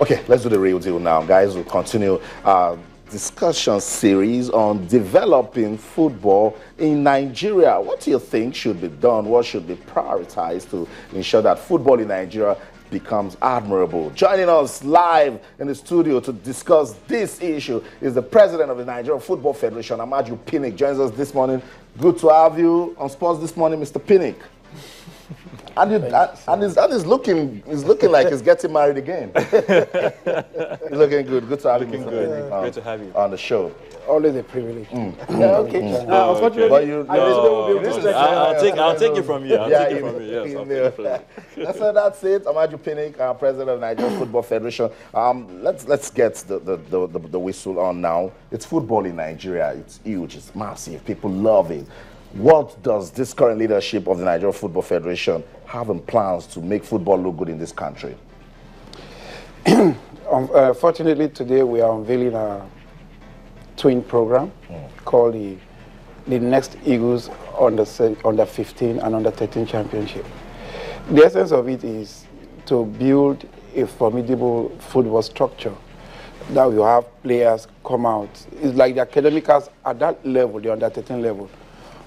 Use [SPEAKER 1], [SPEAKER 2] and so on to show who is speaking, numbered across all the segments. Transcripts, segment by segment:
[SPEAKER 1] Okay, let's do the real deal now, guys. We'll continue our discussion series on developing football in Nigeria. What do you think should be done? What should be prioritized to ensure that football in Nigeria becomes admirable? Joining us live in the studio to discuss this issue is the president of the Nigerian Football Federation, Amaju Pinnick. Joins us this morning. Good to have you on Sports this morning, Mr. Pinnick. And he's looking like he's getting married again. He's looking good. Good to have you.
[SPEAKER 2] Looking good. Great to have you
[SPEAKER 1] on the show.
[SPEAKER 3] Always a privilege.
[SPEAKER 2] I'll take it from you.
[SPEAKER 1] So that's it. Amaju Pinnick, president of Nigerian Football Federation. Let's get the whistle on now. It's football in Nigeria. It's huge. It's massive. People love it. What does this current leadership of the Nigerian Football Federation have in plans to make football look good in this country?
[SPEAKER 3] Fortunately, today we are unveiling a twin program called the Next Eagles under 15 and under 13 championship. The essence of it is to build a formidable football structure that will have players come out. It's like the academicals at that level, the under 13 level.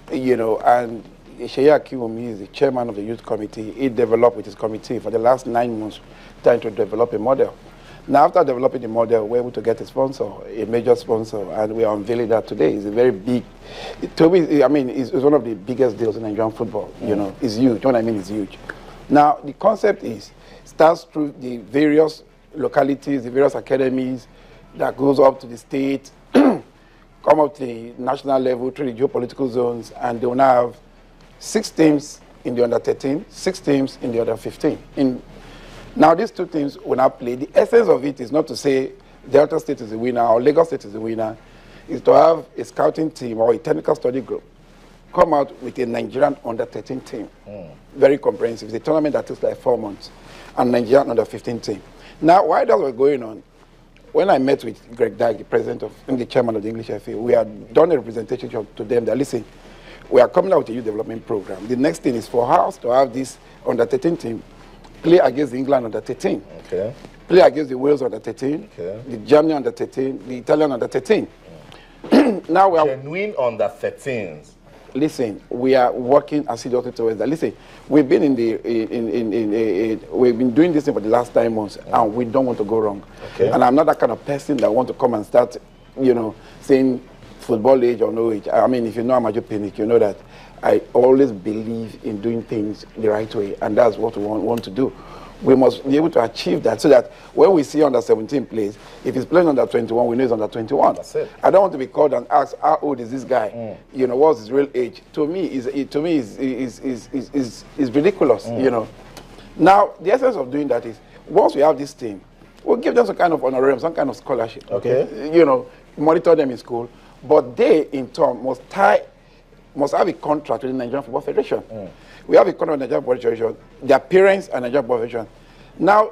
[SPEAKER 3] You know, and Sheyi Akiwumi is the chairman of the youth committee. He developed with his committee for the last 9 months trying to develop a model. Now, after developing the model, we're able to get a sponsor, a major sponsor, and we are unveiling that today. It's a very big, to me, I mean, it's one of the biggest deals in Nigerian football. You know, it's huge. What I mean is huge. Now, the concept starts through the various localities, the various academies that goes up to the state, come up to the national level through the geopolitical zones, and they will now have 6 teams in the under 13, 6 teams in the under 15. Now these 2 teams will now play. The essence of it is not to say Delta State is the winner or Lagos State is the winner. Is to have a scouting team or a technical study group come out with a Nigerian under 13 team. Very comprehensive. It's a tournament that takes like 4 months, and Nigerian under 15 team. Now, while that was going on, when I met with Greg Dyke, the chairman of the English FA, we had done a representation to them that, listen, we are coming out with a youth development program. The next thing is for us to have this under 13 team play against the England under 13, play against the Wales under 13, the Germany under 13, the Italian under 13. Now we are
[SPEAKER 1] genuine under 13s.
[SPEAKER 3] Listen, we are working assiduously towards that. Listen, we've been we've been doing this thing for the last 9 months, and we don't want to go wrong. And I'm not that kind of person that want to come and start, you know, saying football age or no age. I mean, if you know Amaju Pinnick, you know that I always believe in doing things the right way, and that's what we want to do. We must be able to achieve that so that when we see under 17 plays, if he's playing under 21, we know he's under 21.
[SPEAKER 1] That's it.
[SPEAKER 3] I don't want to be called and asked, how old is this guy? You know, what's his real age? To me, is ridiculous, you know. Now, the essence of doing that is, once we have this team, we'll give them some kind of honorarium, some kind of scholarship. You know, monitor them in school, but they, in turn, must have a contract with the Nigerian Football Federation. We have a contract with the Nigerian Football Federation, their parents and Nigerian Football Federation. Now,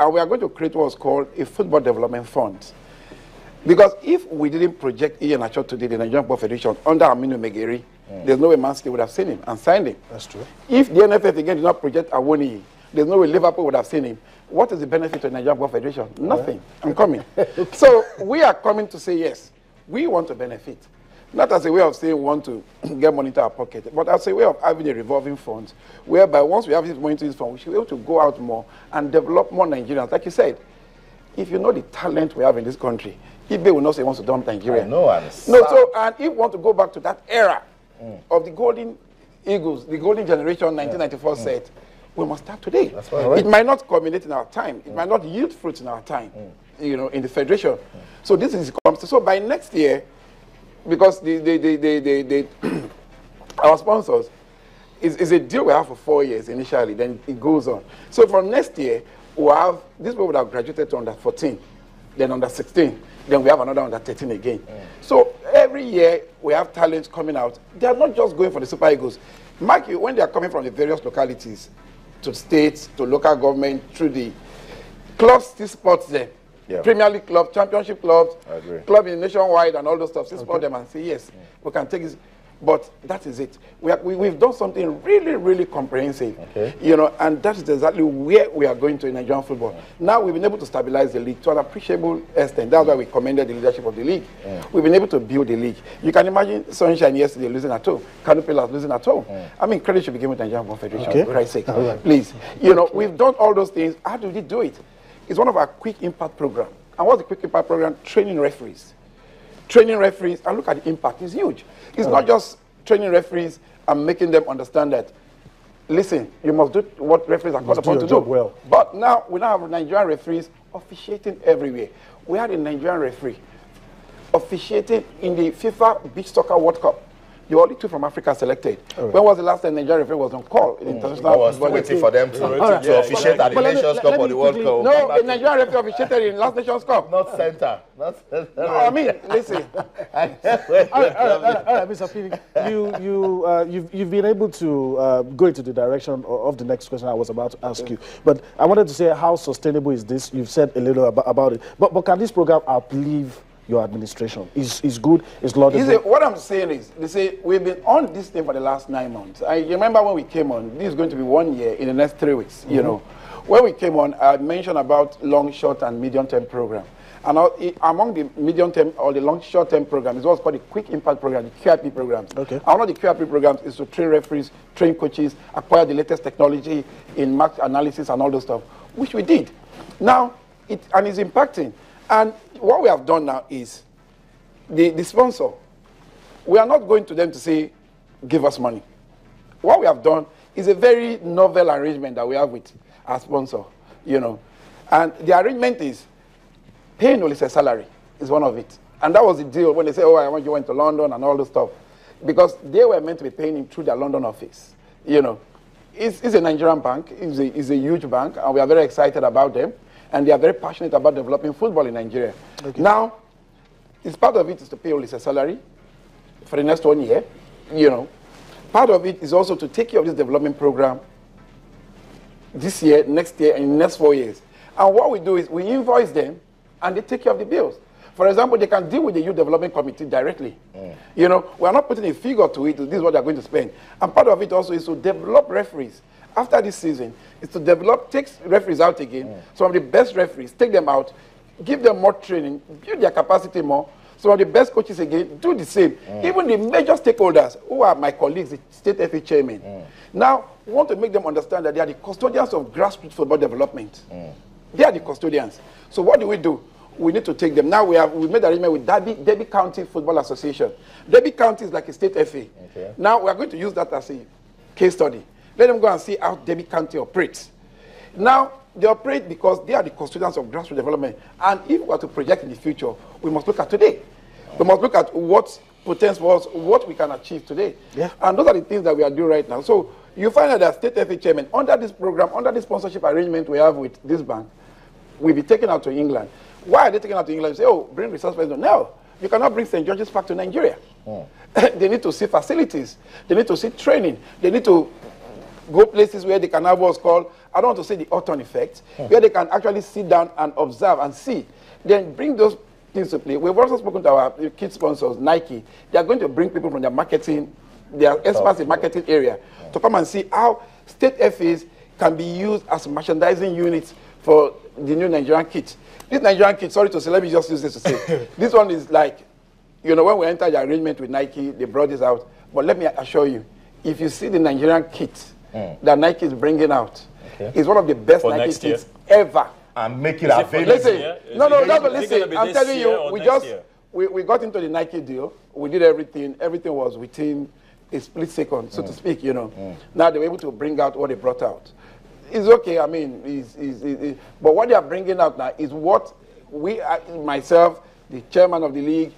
[SPEAKER 3] we are going to create what's called a football development fund. Because if we didn't project Ian Achot today, the Nigerian Football Federation, under Aminu Megeri, there's no way Man City would have seen him and signed him.
[SPEAKER 1] That's true.
[SPEAKER 3] If the NFF again did not project Awoni, there's no way Liverpool would have seen him. What is the benefit to the Nigerian Football Federation? Nothing. I'm coming. So we are coming to say yes. We want to benefit. Not as a way of saying we want to get money into our pocket, but as a way of having a revolving fund, whereby once we have this money into this fund, we should be able to go out more and develop more Nigerians. Like you said, if you know the talent we have in this country, Ibe will not say he wants to dump Nigeria.
[SPEAKER 1] I know,
[SPEAKER 3] and if we want to go back to that era of the Golden Eagles, the Golden Generation 1994 set, we must start today.
[SPEAKER 1] That's right.
[SPEAKER 3] It might not culminate in our time. It might not yield fruit in our time, you know, in the Federation. So this is so by next year, because our sponsors is a deal we have for 4 years initially, then it goes on. So from next year, we'll have, these people would have graduated to under 14, then under 16, then we have another under 13 again. So every year we have talents coming out. They are not just going for the Super Eagles. Mark you, when they are coming from the various localities, to states, to local government, through the clubs still sports them. Premier League clubs, championship clubs, club in nationwide and all those stuff, still spot them and say, yes, we can take this. But that is it. We've done something really, really comprehensive, you know, and that is exactly where we are going to in Nigerian football. Now we've been able to stabilize the league to an appreciable extent. That's why we commended the leadership of the league. We've been able to build the league. You can imagine Sunshine yesterday losing at home, Kano Pillars losing at home. I mean, credit should be given to Nigerian Football Federation, for Christ's sake. Please. You know, we've done all those things. How do we do it? It's one of our quick impact programs. And what's the quick impact program? Training referees. Training referees, and look at the impact, it's huge. It's not just training referees and making them understand that, listen, you must do what referees are called upon to do. Well. But now, we now have Nigerian referees officiating everywhere. We had a Nigerian referee officiating in the FIFA Beach Soccer World Cup. The only two from Africa selected. When was the last time Nigerian referee was on call in international? I was
[SPEAKER 1] waiting for them to officiate at the Nations Cup or the World Cup.
[SPEAKER 3] No, the Nigerian referee officiated in last Nations Cup.
[SPEAKER 1] Not center. Not center.
[SPEAKER 3] No, I mean, listen.
[SPEAKER 4] All right, Mr. Pinnick, you've been able to go into the direction of the next question I was about to ask you. But I wanted to say, how sustainable is this? You've said a little about it. But can this program outlive your administration? Is good, is laudable?
[SPEAKER 3] What I'm saying is, they say we've been on this thing for the last 9 months. I remember when we came on, this is going to be 1 year in the next 3 weeks, you know. When we came on, I mentioned about long, short, and medium-term program. And among the medium-term or the long, short-term program is what's called the Quick Impact Program, the QIP programs. And one of the QIP programs is to train referees, train coaches, acquire the latest technology in match analysis and all those stuff, which we did. Now, it's impacting. And what we have done now is, the sponsor, we are not going to them to say, give us money. What we have done is a very novel arrangement that we have with our sponsor, you know. And the arrangement is, paying only a salary is one of it. And that was the deal when they say, oh, I want you went to London and all this stuff. Because they were meant to be paying him through their London office, you know. It's a Nigerian bank, it's a huge bank, and we are very excited about them. And they are very passionate about developing football in Nigeria. Now, it's part of it is to pay all his salary for the next 1 year, you know. Part of it is also to take care of this development program this year, next year, and in the next 4 years. And what we do is we invoice them, and they take care of the bills. For example, they can deal with the Youth Development Committee directly. You know, we are not putting a figure to it, this is what they're going to spend. And part of it also is to develop referees. After this season, is to develop, take referees out again, some of the best referees, take them out, give them more training, build their capacity more, some of the best coaches again, do the same. Even the major stakeholders, who are my colleagues, the State FA chairman, now we want to make them understand that they are the custodians of grassroots football development. They are the custodians. So what do? We need to take them. Now we made an arrangement with Derby County Football Association. Derby County is like a state FA. Now we are going to use that as a case study. Let them go and see how Derby County operates. Now, they operate because they are the custodians of grassroots development. And if we are to project in the future, we must look at today. We must look at what potential was, what we can achieve today. And those are the things that we are doing right now. So you find out that State FA chairman, under this program, under this sponsorship arrangement we have with this bank, will be taken out to England. Why are they taken out to England? You say, oh, bring resource personnel. No, you cannot bring St. George's Park to Nigeria. They need to see facilities. They need to see training. They need to go places where they can have what's called, I don't want to say the Autumn effect, where they can actually sit down and observe and see. Then bring those things to play. We've also spoken to our key sponsors, Nike. They are going to bring people from their marketing, their experts in marketing area, to come and see how state FAs can be used as merchandising units for the new Nigerian kit. This Nigerian kit, sorry to say, let me just use this to say, this one is like, you know, when we entered the arrangement with Nike, they brought this out. But let me assure you, if you see the Nigerian kit that Nike is bringing out, it's one of the best for Nike kits ever.
[SPEAKER 1] And make it available.
[SPEAKER 3] Listen, listen, I'm telling you, we got into the Nike deal. We did everything. Everything was within a split second, so to speak, you know. Now they were able to bring out what they brought out. It's okay, I mean, but what they are bringing out now is what we, myself, the chairman of the league,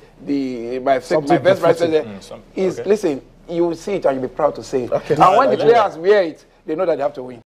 [SPEAKER 3] my best president, listen, you will see it and you'll be proud to say it. And when the players wear it, they know that they have to win.